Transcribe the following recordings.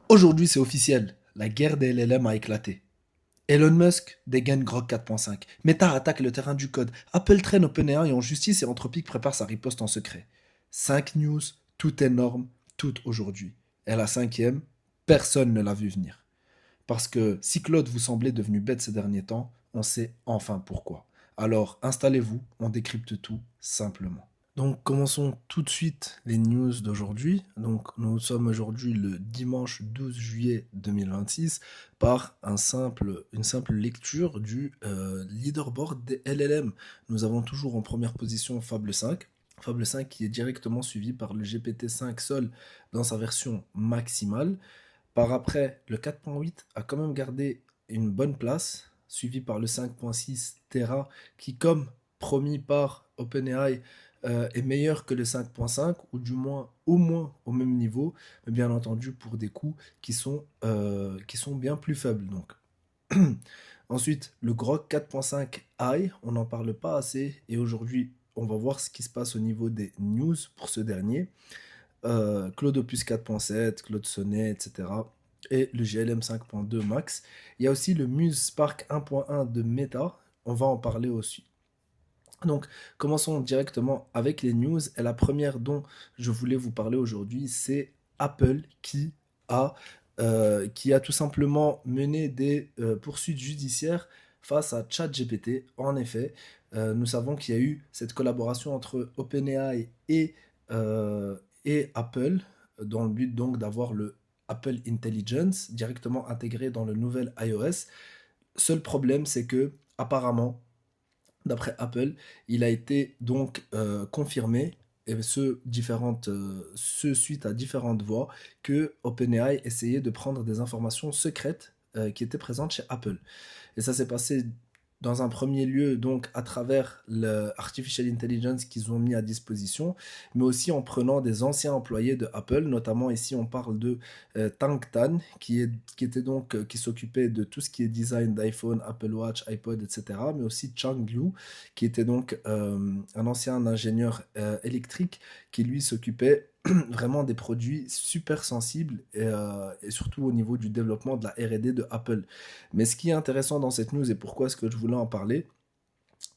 Aujourd'hui, c'est officiel. La guerre des LLM a éclaté. Elon Musk dégaine Grok 4.5. Meta attaque le terrain du code. Apple traîne OpenAI en justice et Anthropic prépare sa riposte en secret. 5 news, tout énorme, tout aujourd'hui. Et la cinquième, personne ne l'a vu venir. Parce que si Claude vous semblait devenu bête ces derniers temps, on sait enfin pourquoi. Alors installez-vous, on décrypte tout simplement. Donc commençons tout de suite les news d'aujourd'hui. Donc nous sommes aujourd'hui le dimanche 12 juillet 2026 par une simple lecture du leaderboard des LLM. Nous avons toujours en première position Fable 5. Fable 5 qui est directement suivi par le GPT-5 Sol dans sa version maximale. Par après, le 4.8 a quand même gardé une bonne place, suivi par le 5.6 Terra, qui, comme promis par OpenAI, est meilleur que le 5.5, ou du moins au moins au même niveau, mais bien entendu pour des coûts qui sont bien plus faibles. Donc. Ensuite, le Grok 4.5 i, on n'en parle pas assez, et aujourd'hui, on va voir ce qui se passe au niveau des news pour ce dernier. Claude Opus 4.7, Claude Sonnet, etc. Et le GLM 5.2 Max. Il y a aussi le Muse Spark 1.1 de Meta. On va en parler aussi. Donc, commençons directement avec les news. Et la première dont je voulais vous parler aujourd'hui, c'est Apple qui a tout simplement mené des poursuites judiciaires face à ChatGPT. En effet, nous savons qu'il y a eu cette collaboration entre OpenAI et Apple dans le but donc d'avoir le Apple Intelligence directement intégré dans le nouvel iOS. Seul problème, c'est que apparemment, d'après Apple, il a été donc confirmé, et ce suite à différentes voix, que OpenAI essayait de prendre des informations secrètes qui étaient présentes chez Apple. Et ça s'est passé dans un premier lieu donc à travers l'artificial intelligence qu'ils ont mis à disposition, mais aussi en prenant des anciens employés de Apple, notamment ici on parle de Tang Tan, qui s'occupait de tout ce qui est design d'iPhone, Apple Watch, iPod, etc., mais aussi Chang Liu, qui était donc un ancien ingénieur électrique qui lui s'occupait vraiment des produits super sensibles et surtout au niveau du développement de la R&D de Apple. Mais ce qui est intéressant dans cette news et pourquoi est-ce que je voulais en parler,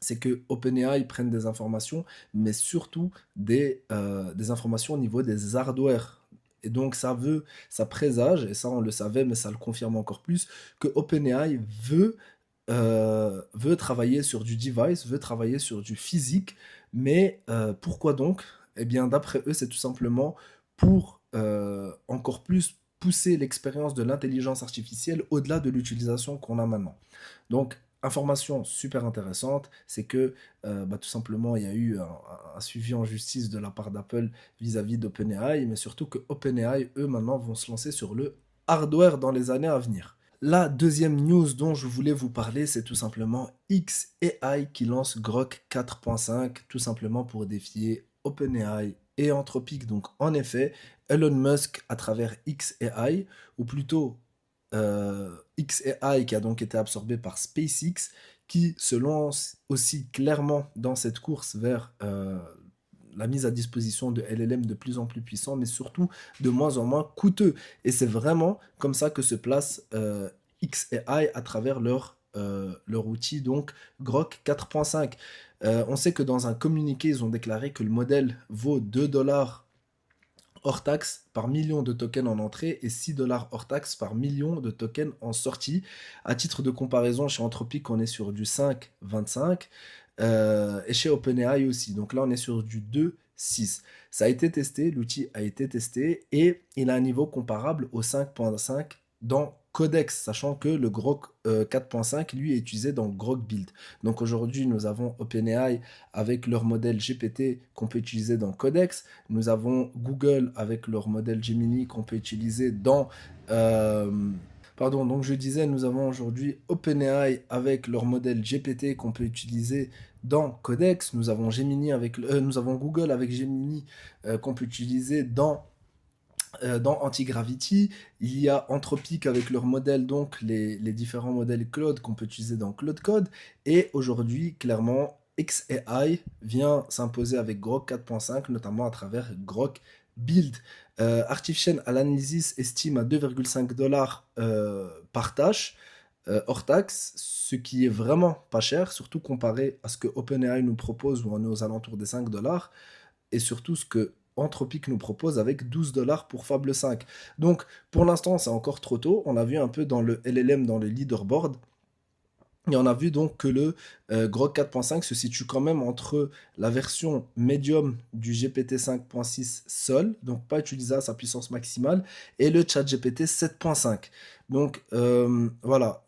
c'est que OpenAI prennent des informations, mais surtout des informations au niveau des hardware. Et donc ça présage, et ça on le savait, mais ça le confirme encore plus, que OpenAI veut travailler sur du device, veut travailler sur du physique, mais pourquoi donc? Eh bien, d'après eux, c'est tout simplement pour encore plus pousser l'expérience de l'intelligence artificielle au-delà de l'utilisation qu'on a maintenant. Donc, information super intéressante, c'est que tout simplement, il y a eu un suivi en justice de la part d'Apple vis-à-vis d'OpenAI, mais surtout que OpenAI, eux, maintenant, vont se lancer sur le hardware dans les années à venir. La deuxième news dont je voulais vous parler, c'est tout simplement xAI qui lance Grok 4.5, tout simplement pour défier OpenAI et Anthropic. Donc en effet, Elon Musk à travers xAI, ou plutôt xAI qui a donc été absorbé par SpaceX, qui se lance aussi clairement dans cette course vers la mise à disposition de LLM de plus en plus puissants, mais surtout de moins en moins coûteux. Et c'est vraiment comme ça que se place xAI à travers leur outil, donc Grok 4.5. On sait que dans un communiqué, ils ont déclaré que le modèle vaut 2 dollars hors taxe par million de tokens en entrée et 6 dollars hors taxe par million de tokens en sortie. À titre de comparaison, chez Anthropic, on est sur du 5,25 et chez OpenAI aussi. Donc là, on est sur du 2,6. Ça a été testé, l'outil a été testé et il a un niveau comparable au 5.5 dans Codex, sachant que le Grok 4.5, lui, est utilisé dans Grok Build. Donc aujourd'hui, nous avons OpenAI avec leur modèle GPT qu'on peut utiliser dans Codex. Nous avons Google avec leur modèle Gemini qu'on peut utiliser dans... Pardon, donc je disais, nous avons aujourd'hui OpenAI avec leur modèle GPT qu'on peut utiliser dans Codex. Nous avons Google avec Gemini qu'on peut utiliser dans Antigravity. Il y a Anthropic avec leur modèle, donc les différents modèles Claude qu'on peut utiliser dans Claude Code. Et aujourd'hui, clairement, xAI vient s'imposer avec Grok 4.5, notamment à travers Grok Build. Artificial Analysis estime à 2,5 dollars par tâche hors taxe, ce qui est vraiment pas cher, surtout comparé à ce que OpenAI nous propose où on est aux alentours des 5 dollars et surtout ce que Anthropic nous propose avec 12 dollars pour Fable 5. Donc pour l'instant c'est encore trop tôt, on a vu un peu dans le LLM, dans le leaderboard, et on a vu donc que le Grok 4.5 se situe quand même entre la version médium du GPT 5.6 seul, donc pas utilisé à sa puissance maximale, et le ChatGPT 7.5. Donc voilà,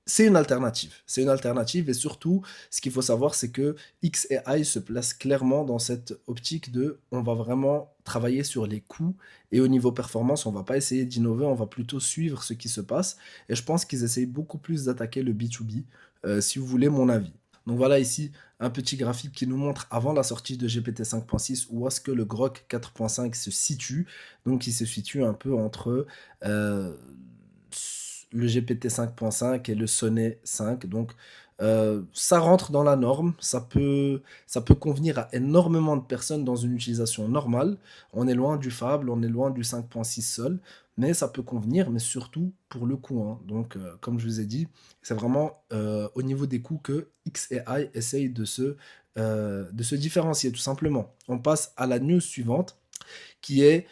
c'est une alternative. C'est une alternative et surtout, ce qu'il faut savoir, c'est que XAI se place clairement dans cette optique de on va vraiment travailler sur les coûts et au niveau performance, on va pas essayer d'innover, on va plutôt suivre ce qui se passe. Et je pense qu'ils essayent beaucoup plus d'attaquer le B2B, si vous voulez mon avis. Donc voilà ici un petit graphique qui nous montre avant la sortie de GPT 5.6 où est-ce que le Grok 4.5 se situe. Donc il se situe un peu entre le GPT 5.5 et le Sonnet 5. Donc ça rentre dans la norme, ça peut convenir à énormément de personnes dans une utilisation normale. On est loin du Fable, on est loin du 5.6 seul, mais ça peut convenir, mais surtout pour le coût, hein. Donc, comme je vous ai dit, c'est vraiment au niveau des coûts que XAI essaye de se différencier, tout simplement. On passe à la news suivante, qui est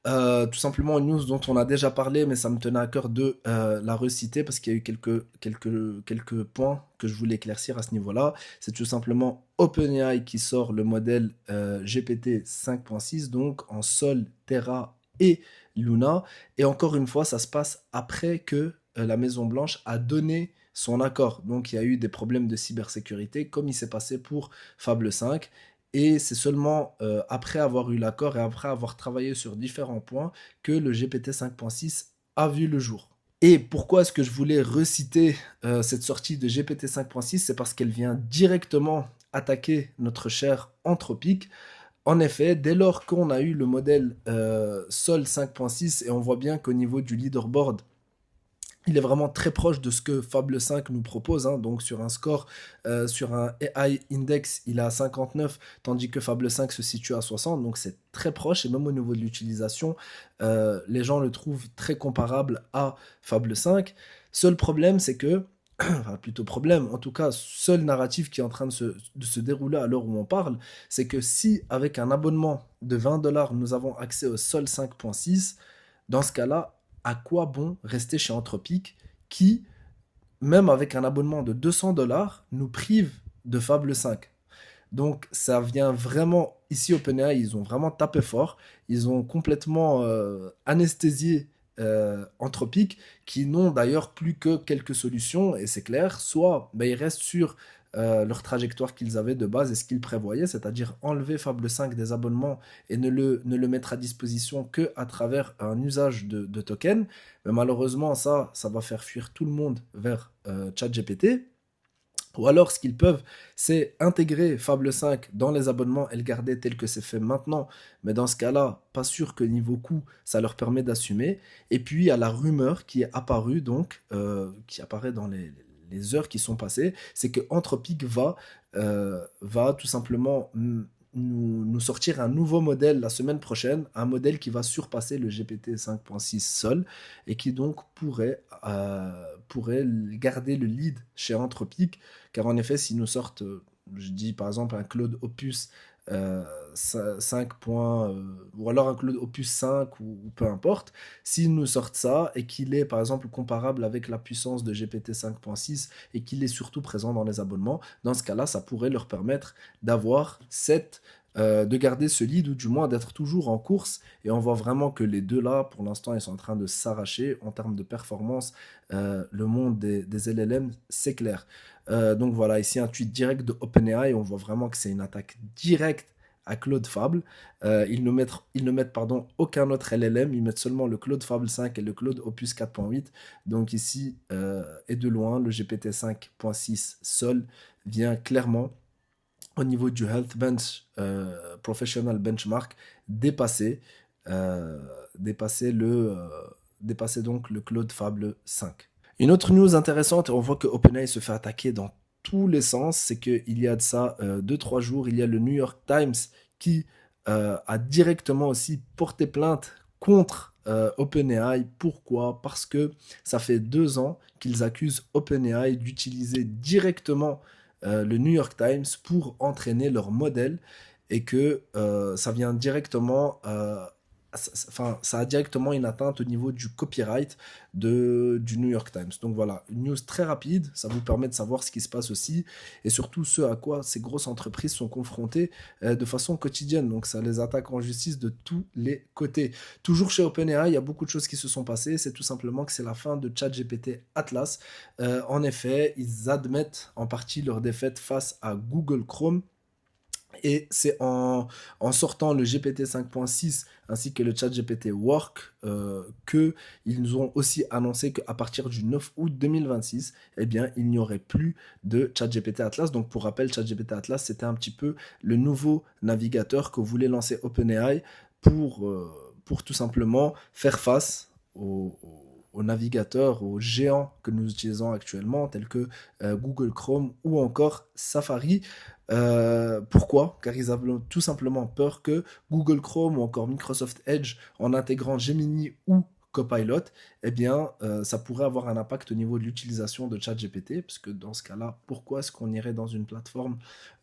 tout simplement une news dont on a déjà parlé, mais ça me tenait à cœur de la reciter parce qu'il y a eu quelques points que je voulais éclaircir à ce niveau-là. C'est tout simplement OpenAI qui sort le modèle GPT 5.6, donc en Sol, Terra et Luna. Et encore une fois, ça se passe après que la Maison-Blanche a donné son accord. Donc il y a eu des problèmes de cybersécurité, comme il s'est passé pour Fable 5. Et c'est seulement après avoir eu l'accord et après avoir travaillé sur différents points que le GPT 5.6 a vu le jour. Et pourquoi est-ce que je voulais reciter cette sortie de GPT 5.6? C'est parce qu'elle vient directement attaquer notre cher Anthropic. En effet, dès lors qu'on a eu le modèle Sol 5.6 et on voit bien qu'au niveau du leaderboard, il est vraiment très proche de ce que Fable 5 nous propose, hein. Donc sur un score, sur un AI Index, il est à 59, tandis que Fable 5 se situe à 60, donc c'est très proche, et même au niveau de l'utilisation, les gens le trouvent très comparable à Fable 5. Seul problème, c'est que, enfin plutôt problème, en tout cas, seul narratif qui est en train de se dérouler à l'heure où on parle, c'est que si avec un abonnement de 20 dollars, nous avons accès au Sol 5.6, dans ce cas-là, à quoi bon rester chez Anthropic qui, même avec un abonnement de 200 dollars, nous prive de Fable 5. Donc ça vient vraiment, ici OpenAI, ils ont vraiment tapé fort, ils ont complètement anesthésié Anthropic, qui n'ont d'ailleurs plus que quelques solutions, et c'est clair, soit ils restent sur leur trajectoire qu'ils avaient de base et ce qu'ils prévoyaient, c'est-à-dire enlever Fable 5 des abonnements et ne le mettre à disposition que à travers un usage de token. Mais malheureusement, ça va faire fuir tout le monde vers ChatGPT. Ou alors, ce qu'ils peuvent, c'est intégrer Fable 5 dans les abonnements et le garder tel que c'est fait maintenant. Mais dans ce cas-là, pas sûr que niveau coût, ça leur permet d'assumer. Et puis, il y a la rumeur qui est apparue, donc, qui apparaît dans les heures qui sont passées, c'est que Anthropic va tout simplement nous sortir un nouveau modèle la semaine prochaine, un modèle qui va surpasser le GPT 5.6 seul et qui donc pourrait garder le lead chez Anthropic, car en effet, s'ils nous sortent, je dis par exemple un Claude Opus 5. Ou alors un Claude Opus 5 ou peu importe, s'ils nous sortent ça et qu'il est par exemple comparable avec la puissance de GPT 5.6 et qu'il est surtout présent dans les abonnements, dans ce cas-là, ça pourrait leur permettre d'avoir de garder ce lead ou du moins d'être toujours en course. Et on voit vraiment que les deux là, pour l'instant, ils sont en train de s'arracher en termes de performance. Le monde des LLM, c'est clair. Donc voilà, ici un tweet direct de OpenAI. On voit vraiment que c'est une attaque directe à Claude Fable. Ils ne mettent pardon, aucun autre LLM, ils mettent seulement le Claude Fable 5 et le Claude Opus 4.8. Donc ici, et de loin, le GPT 5.6 seul vient clairement au niveau du Health Bench Professional Benchmark dépasser, euh, dépasser, le, euh, dépasser donc le Claude Fable 5. Une autre news intéressante, on voit que OpenAI se fait attaquer dans tous les sens, c'est qu'il y a de ça 2-3 jours, il y a le New York Times qui a directement aussi porté plainte contre OpenAI. Pourquoi? Parce que ça fait 2 ans qu'ils accusent OpenAI d'utiliser directement le New York Times pour entraîner leur modèle et que ça vient directement, enfin, ça a directement une atteinte au niveau du copyright du New York Times. Donc voilà, une news très rapide, ça vous permet de savoir ce qui se passe aussi et surtout ce à quoi ces grosses entreprises sont confrontées de façon quotidienne. Donc ça les attaque en justice de tous les côtés. Toujours chez OpenAI, il y a beaucoup de choses qui se sont passées. C'est tout simplement que c'est la fin de ChatGPT Atlas. En effet, ils admettent en partie leur défaite face à Google Chrome. Et c'est en sortant le GPT 5.6 ainsi que le chat GPT Work qu'ils nous ont aussi annoncé qu'à partir du 9 août 2026, eh bien, il n'y aurait plus de chat GPT Atlas. Donc pour rappel, chat GPT Atlas, c'était un petit peu le nouveau navigateur que voulait lancer OpenAI pour tout simplement faire face aux navigateurs, aux géants que nous utilisons actuellement, tels que Google Chrome ou encore Safari. Pourquoi? Car ils avaient tout simplement peur que Google Chrome ou encore Microsoft Edge, en intégrant Gemini ou Copilot, eh bien, ça pourrait avoir un impact au niveau de l'utilisation de ChatGPT, parce que dans ce cas-là, pourquoi est-ce qu'on irait dans une plateforme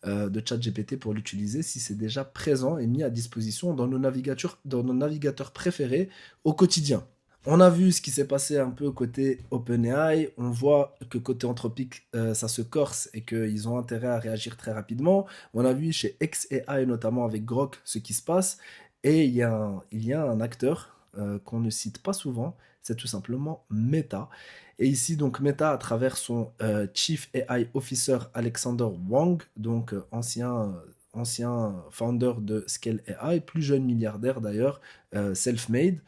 de ChatGPT pour l'utiliser si c'est déjà présent et mis à disposition dans nos navigateurs préférés au quotidien? On a vu ce qui s'est passé un peu côté OpenAI. On voit que côté Anthropic, ça se corse et qu'ils ont intérêt à réagir très rapidement. On a vu chez xAI, notamment avec Grok, ce qui se passe. Et il y a un acteur qu'on ne cite pas souvent, c'est tout simplement Meta. Et ici, donc, Meta, à travers son Chief AI Officer Alexander Wang, donc ancien founder de Scale AI, plus jeune milliardaire d'ailleurs, self-made,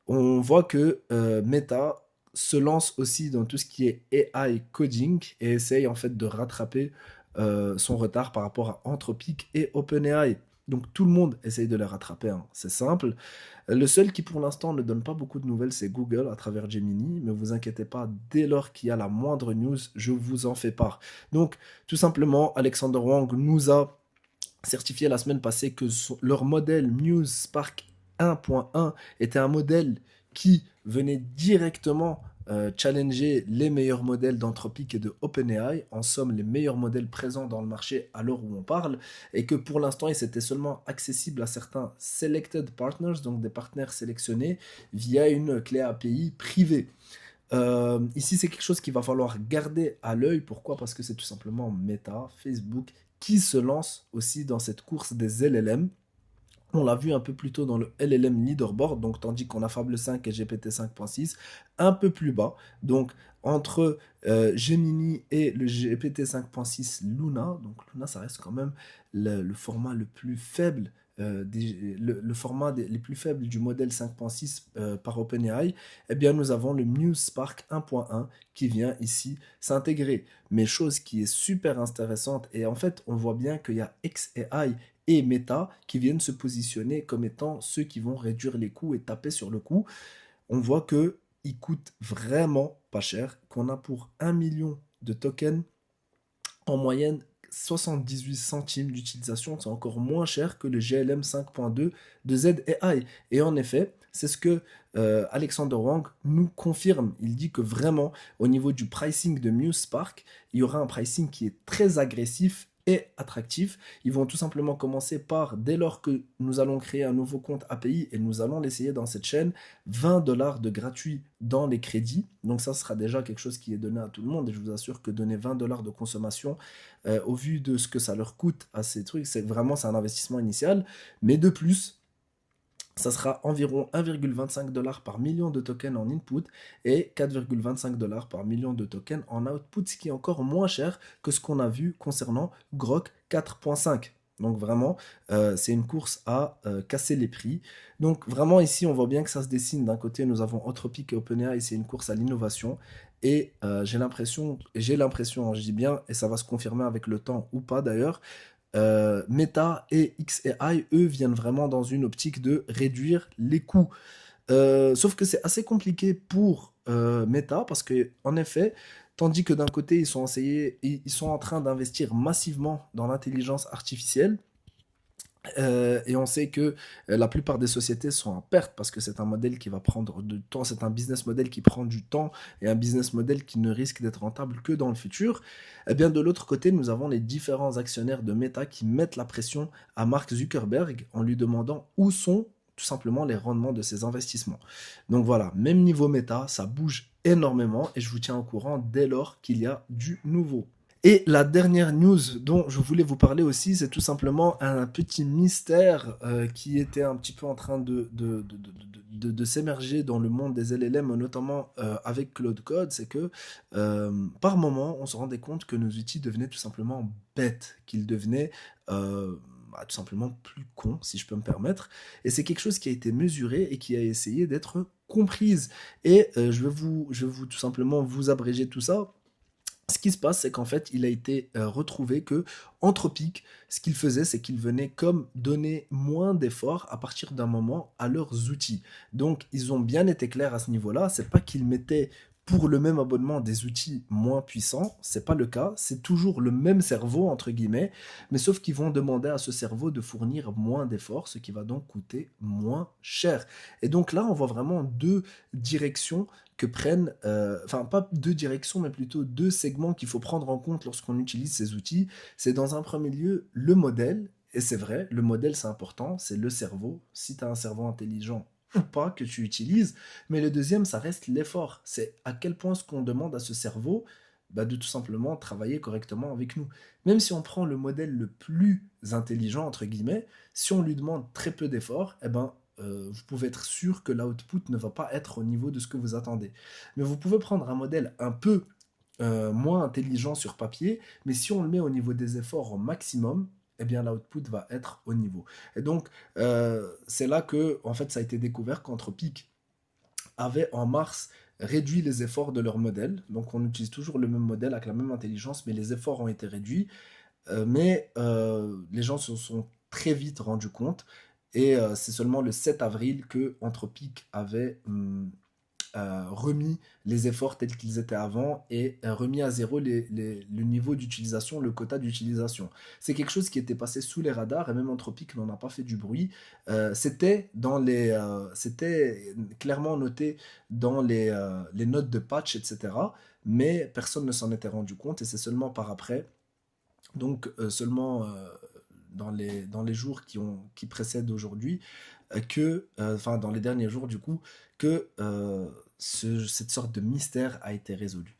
on voit que Meta se lance aussi dans tout ce qui est AI coding et essaye en fait de rattraper son retard par rapport à Anthropic et OpenAI. Donc tout le monde essaye de les rattraper, hein. C'est simple. Le seul qui pour l'instant ne donne pas beaucoup de nouvelles, c'est Google à travers Gemini, mais vous inquiétez pas, dès lors qu'il y a la moindre news, je vous en fais part. Donc tout simplement, Alexander Wang nous a certifié la semaine passée que leur modèle Muse Spark 1.1 était un modèle qui venait directement challenger les meilleurs modèles d'Anthropic et de OpenAI, en somme les meilleurs modèles présents dans le marché à l'heure où on parle, et que pour l'instant il s'était seulement accessible à certains selected partners, donc des partenaires sélectionnés, via une clé API privée. Ici, c'est quelque chose qu'il va falloir garder à l'œil. Pourquoi? Parce que c'est tout simplement Meta, Facebook, qui se lance aussi dans cette course des LLM. On l'a vu un peu plus tôt dans le LLM Leaderboard, donc tandis qu'on a Fable 5 et GPT 5.6 un peu plus bas. Donc entre Gemini et le GPT 5.6 Luna, donc Luna ça reste quand même le format le plus faible, le format les plus faibles du modèle 5.6 par OpenAI, eh bien nous avons le Muse Spark 1.1 qui vient ici s'intégrer. Mais chose qui est super intéressante, et en fait on voit bien qu'il y a xAI et Meta qui viennent se positionner comme étant ceux qui vont réduire les coûts et taper sur le coût. On voit que il coûte vraiment pas cher, qu'on a pour 1 million de tokens en moyenne 78 centimes d'utilisation, c'est encore moins cher que le GLM 5.2 de ZAI. Et en effet, c'est ce que Alexander Wang nous confirme. Il dit que vraiment, au niveau du pricing de Muse Spark, il y aura un pricing qui est très agressif et attractif. Ils vont tout simplement commencer par, dès lors que nous allons créer un nouveau compte API et nous allons l'essayer dans cette chaîne, 20 dollars de gratuit dans les crédits. Donc ça sera déjà quelque chose qui est donné à tout le monde. Et je vous assure que donner 20 dollars de consommation, au vu de ce que ça leur coûte à ces trucs, c'est un investissement initial. Mais de plus, ça sera environ 1,25 dollars par million de tokens en input et 4,25 dollars par million de tokens en output, ce qui est encore moins cher que ce qu'on a vu concernant Grok 4.5. Donc vraiment, c'est une course à casser les prix. Donc vraiment ici, on voit bien que ça se dessine. D'un côté, nous avons Anthropic et OpenAI, c'est une course à l'innovation. Et j'ai l'impression, hein, je dis bien, et ça va se confirmer avec le temps ou pas d'ailleurs, Meta et xAI, eux, viennent vraiment dans une optique de réduire les coûts. Sauf que c'est assez compliqué pour Meta parce que, en effet, tandis que d'un côté, ils sont en train d'investir massivement dans l'intelligence artificielle, Et on sait que la plupart des sociétés sont en perte parce que c'est un modèle qui va prendre du temps, c'est un business model qui prend du temps et un business model qui ne risque d'être rentable que dans le futur. Eh bien, de l'autre côté, nous avons les différents actionnaires de Meta qui mettent la pression à Mark Zuckerberg en lui demandant où sont tout simplement les rendements de ses investissements. Donc voilà, même niveau Meta, ça bouge énormément et je vous tiens au courant dès lors qu'il y a du nouveau. Et la dernière news dont je voulais vous parler aussi, c'est tout simplement un petit mystère qui était un petit peu en train de s'émerger dans le monde des LLM, notamment avec Claude Code. C'est que par moment, on se rendait compte que nos outils devenaient tout simplement bêtes, qu'ils devenaient tout simplement plus cons, si je peux me permettre. Et c'est quelque chose qui a été mesuré et qui a essayé d'être comprise. Et je vais vous tout simplement vous abréger tout ça. Ce qui se passe, c'est qu'en fait, il a été retrouvé que Anthropic, ce qu'il faisait, c'est qu'il venait comme donner moins d'efforts à partir d'un moment à leurs outils. Donc, ils ont bien été clairs à ce niveau-là. C'est pas qu'ils mettaient pour le même abonnement des outils moins puissants, c'est pas le cas. C'est toujours le même cerveau entre guillemets, mais sauf qu'ils vont demander à ce cerveau de fournir moins d'efforts, ce qui va donc coûter moins cher. Et donc là, on voit vraiment deux directions que prennent, enfin pas deux directions, mais plutôt deux segments qu'il faut prendre en compte lorsqu'on utilise ces outils. C'est dans un premier lieu le modèle, et c'est vrai, le modèle c'est important, c'est le cerveau, si tu as un cerveau intelligent ou pas que tu utilises, mais le deuxième ça reste l'effort, c'est à quel point ce qu'on demande à ce cerveau de tout simplement travailler correctement avec nous. Même si on prend le modèle le plus intelligent, entre guillemets, si on lui demande très peu d'efforts, eh ben, vous pouvez être sûr que l'output ne va pas être au niveau de ce que vous attendez. Mais vous pouvez prendre un modèle un peu moins intelligent sur papier, mais si on le met au niveau des efforts au maximum, eh bien l'output va être au niveau. Et donc, c'est là que, en fait, ça a été découvert qu'Anthropic avait en mars réduit les efforts de leur modèle. Donc, on utilise toujours le même modèle avec la même intelligence, mais les efforts ont été réduits. Mais les gens se sont très vite rendus compte et c'est seulement le 7 avril que Anthropic avait remis les efforts tels qu'ils étaient avant et remis à zéro le niveau d'utilisation, le quota d'utilisation. C'est quelque chose qui était passé sous les radars et même Anthropic n'en a pas fait du bruit. C'était clairement noté dans les notes de patch, etc. Mais personne ne s'en était rendu compte et c'est seulement par après donc seulement dans les jours qui précèdent aujourd'hui, enfin dans les derniers jours du coup, que cette sorte de mystère a été résolu.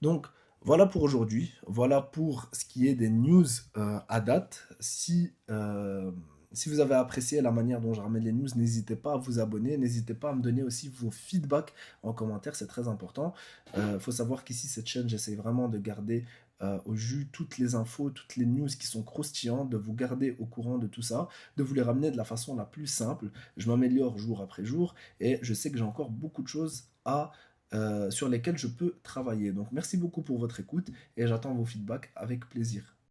Donc voilà pour aujourd'hui, voilà pour ce qui est des news à date. Si vous avez apprécié la manière dont je ramène les news, n'hésitez pas à vous abonner, n'hésitez pas à me donner aussi vos feedbacks en commentaire, c'est très important. Il faut savoir qu'ici, cette chaîne, j'essaie vraiment de garder au jus toutes les infos, toutes les news qui sont croustillantes, de vous garder au courant de tout ça, de vous les ramener de la façon la plus simple. Je m'améliore jour après jour et je sais que j'ai encore beaucoup de choses sur lesquelles je peux travailler. Donc merci beaucoup pour votre écoute et j'attends vos feedbacks avec plaisir.